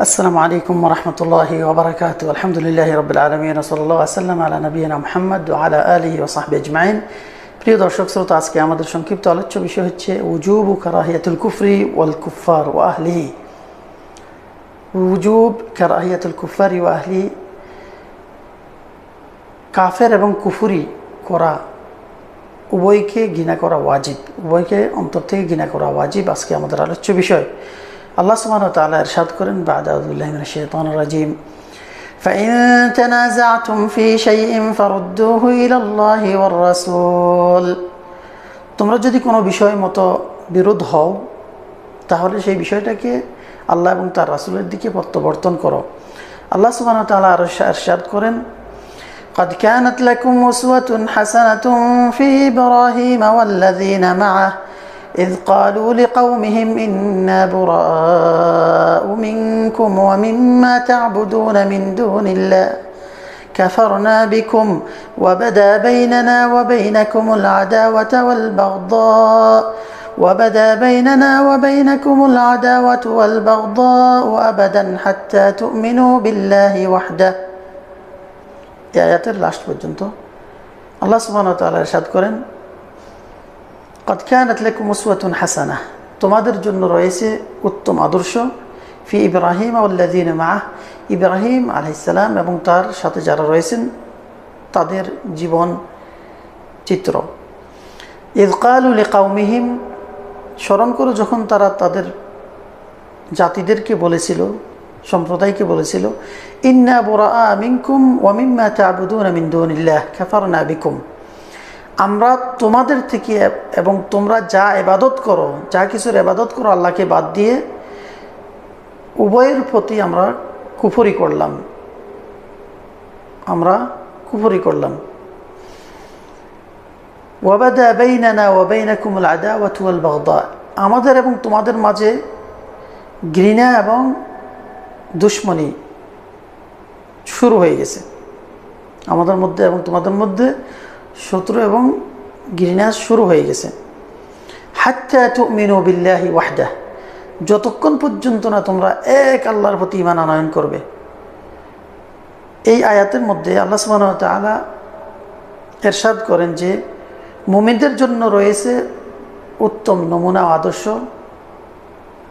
আসসালামু আলাইকুম ওয়া রাহমাতুল্লাহি ওয়া বারাকাতুহু। আলহামদুলিল্লাহি রাব্বিল আলামিন ওয়া সাল্লাল্লাহু আলাইহি ওয়া সাল্লাম আলা নবিয়িনা মুহাম্মদ ওয়া আলা আলিহি ওয়া সাহবিহি আজমাইন। প্রিয় দর্শক শ্রোতা, আজকে আমাদের সংক্ষিপ্ত আলোচ্য বিষয় হচ্ছে উজুব কারাহিয়াতুল কুফরি ওয়াল কুফার ওয়া আহলিহি। উজুব কারাহিয়াতুল কুফারি ওয়া আহলিহি, কাফের এবং কুফরি করা উভয়কে ঘৃণা করা ওয়াজিব, উভয়কে অন্তর থেকে ঘৃণা করা ওয়াজিব আজকে আমাদের আলোচ্য বিষয়। আল্লাহ সুবহানাহু ওয়া তাআলা ইরশাদ করেন, বা'দা আউযু বিল্লাহি মিনাশ শাইতানির রাজীম, فإن تنازعتم في شيء فردوه إلى الله والرسول। তোমরা যদি কোনো বিষয় মতো বিরোধ হও তাহলে সেই বিষয়টাকে আল্লাহ এবং তার রাসূলের দিকে প্রত্যাবর্তন করো। আল্লাহ সুবহানাহু ওয়া তাআলা ইরশাদ করেন, قد كانت لكم أسوة حسنة في إبراهيم والذين معه إذ قالوا لقومهم إنا براء منكم ومما تعبدون من دون الله كفرنا بكم وبدا بيننا وبينكم العداوة والبغضاء أبدا حتى تؤمنوا بالله وحده। এই আয়াতের লাস্ট পর্যন্ত আল্লাহ সুবহানাহু ওয়া তাআলা ইরশাদ করেন, قد كانت لكم أسوة حسنة, তোমাদের জন্য রয়েছে উত্তম আদর্শ, ফি ইব্রাহিম ওয়াল্লাযীনা মাআহ, ইব্রাহিম আলাইহিস সালাম এবং তার সাথে যারা রয়েছেন তাদের জীবন চিত্র। ইয ক্বালু লিকাওমিহিম, স্মরণ করো যখন তারা তাদের জাতিদেরকে বলেছিল, সম্প্রদায়কে বলেছিল, ইন্না বুরাআ মিনকুম ওয়া মিম্মা তা'বুদুনা মিন দুনিল্লাহ কাফারনা বিকুম, আমরা তোমাদের থেকে এবং তোমরা যা ইবাদত করো, যা কিছুর ইবাদত করো আল্লাহকে বাদ দিয়ে, উভয়ের প্রতি আমরা কুফরি করলাম। ওয়াবাদা বাইনানা ওয়া বাইনাকুমুল আদাওয়াতু ওয়াল বাগদা, আমাদের এবং তোমাদের মাঝে ঘৃণা এবং দুশমনী শুরু হয়ে গেছে, আমাদের মধ্যে এবং তোমাদের মধ্যে শত্রু এবং ঘৃণা শুরু হয়ে গেছে। হাত্তা তুমিনু বিল্লাহি ওয়াহদাহ, যতক্ষণ পর্যন্ত না তোমরা এক আল্লাহর প্রতি ঈমান আনয়ন করবে। এই আয়াতের মধ্যে আল্লাহ সুবহানাহু ওয়া তাআলা ইরশাদ করেন যে মুমিনদের জন্য রয়েছে উত্তম নমুনা আদর্শ,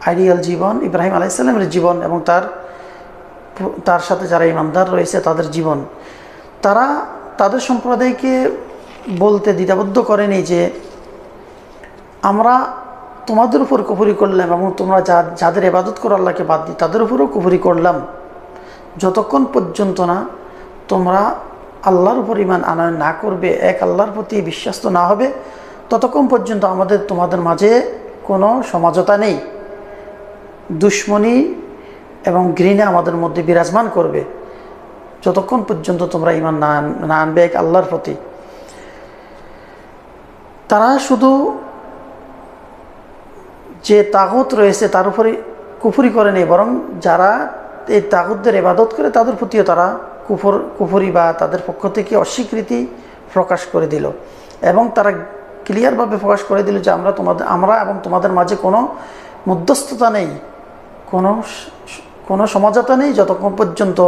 আইডিয়াল জীবন, ইব্রাহিম আলাইহিস সালামের জীবন এবং তার সাথে যারা ঈমানদার রয়েছে তাদের জীবন। তারা তাদের সম্প্রদায়কে বলতে দ্বিধাবদ্ধ করেনি যে আমরা তোমাদের উপর কুফরি করলাম এবং তোমরা যাদের ইবাদত করো আল্লাহকে বাদ দিয়ে তাদের উপরও কুফরি করলাম, যতক্ষণ পর্যন্ত না তোমরা আল্লাহর উপর ঈমান আনয়ন না করবে, এক আল্লাহর প্রতি বিশ্বাস্ত না হবে, ততক্ষণ পর্যন্ত তোমাদের মাঝে কোনো সমঝোতা নেই, দুশমনী এবং ঘৃণা আমাদের মধ্যে বিরাজমান করবে, যতক্ষণ পর্যন্ত তোমরা ঈমান না আনবে এক আল্লাহর প্রতি। তারা শুধু যে তাগুত রয়েছে তার উপরে কুফরি করে নেই, বরং যারা এই তাগুতদের ইবাদত করে তাদের প্রতিও তারা কুফরি বা তাদের পক্ষ থেকে অস্বীকৃতি প্রকাশ করে দিল এবং তারা ক্লিয়ারভাবে প্রকাশ করে দিল যে আমরা এবং তোমাদের মাঝে কোনো মধ্যস্থতা নেই, কোনো সমঝোতা নেই, যতক্ষণ পর্যন্ত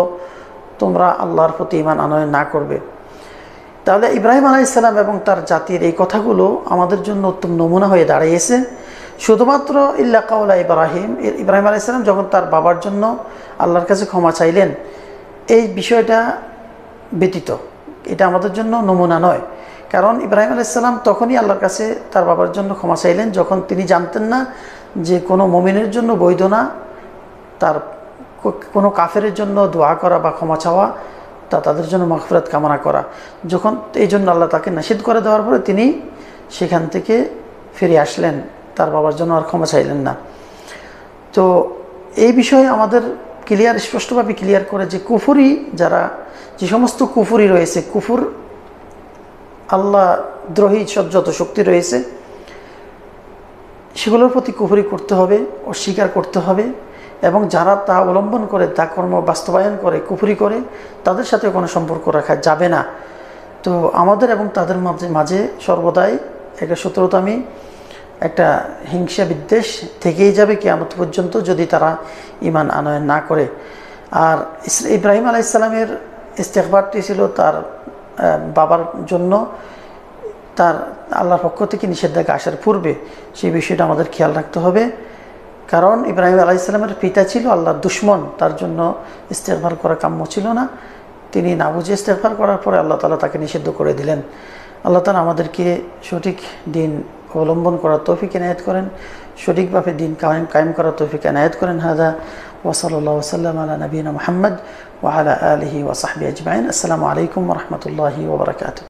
তোমরা আল্লাহর প্রতি ঈমান আনয়ন না করবে। তাহলে ইব্রাহিম আলাইহিস সালাম এবং তার জাতির এই কথাগুলো আমাদের জন্য উত্তম নমুনা হয়ে দাঁড়িয়েছে। শুধুমাত্র ইল্লা কাওলা ইব্রাহিম আলাইহিস সালাম যখন তার বাবার জন্য আল্লাহর কাছে ক্ষমা চাইলেন, এই বিষয়টা ব্যতীত এটা আমাদের জন্য নমুনা নয়। কারণ ইব্রাহিম আলাইহিস সালাম তখনই আল্লাহর কাছে তার বাবার জন্য ক্ষমা চাইলেন যখন তিনি জানতেন না যে কোনো মুমিনের জন্য বৈধ না তার কোনো কাফেরের জন্য দোয়া করা বা ক্ষমা চাওয়া, তাদের জন্য মাগফিরাত কামনা করা। যখন এই জন্য আল্লাহ তাকে নিষেধ করে দেওয়ার পরে তিনি সেখান থেকে ফিরে আসলেন, তার বাবার জন্য আর ক্ষমা চাইলেন না। তো এই বিষয়ে আমাদের স্পষ্টভাবে ক্লিয়ার করে যে কুফরি যে সমস্ত কুফরি রয়েছে, কুফর আল্লাহ দ্রোহী যত শক্তি রয়েছে সেগুলোর প্রতি কুফরি করতে হবে, অস্বীকার করতে হবে এবং যারা তা অবলম্বন করে, তা কর্ম বাস্তবায়ন করে, কুফরি করে, তাদের সাথে কোনো সম্পর্ক রাখা যাবে না। তো আমাদের এবং তাদের মাঝে সর্বদাই একটা শত্রুতামি একটা হিংসা বিদ্বেষ থেকেই যাবে কিয়ামত পর্যন্ত যদি তারা ঈমান আনয়ন না করে। আর ইব্রাহিম আলাইহিস সালামের ইস্তেগফারটি ছিল তার বাবার জন্য, তার আল্লাহর পক্ষ থেকে নিষেধাজ্ঞা আসার পূর্বে। সেই বিষয়টা আমাদের খেয়াল রাখতে হবে, কারণ ইব্রাহিম আলাইহিস সালামের পিতা ছিল আল্লাহর দুশমন, তার জন্য ইস্তেগফার করা কাম্য ছিল না। তিনি না বুঝে ইস্তেগফার করার পরে আল্লাহ তাআলা তাকে নিষিদ্ধ করে দিলেন। আল্লাহ তাআলা আমাদেরকে সঠিক দিন অবলম্বন করার তৌফিক এনায়েত করেন, সঠিকভাবে দিন কায়েম করার তৌফিক এনায়েত করেন। হাদা ওয়া সাল্লাল্লাহু ওয়া সাল্লাম আলা নবিয়িনা মুহাম্মদ ওয়া আলা আলিহি ওয়া সাহবিহি আজমাইন। আসসালামু আলাইকুম ওয়া রাহমাতুল্লাহি ওয়া বারাকাতুহু।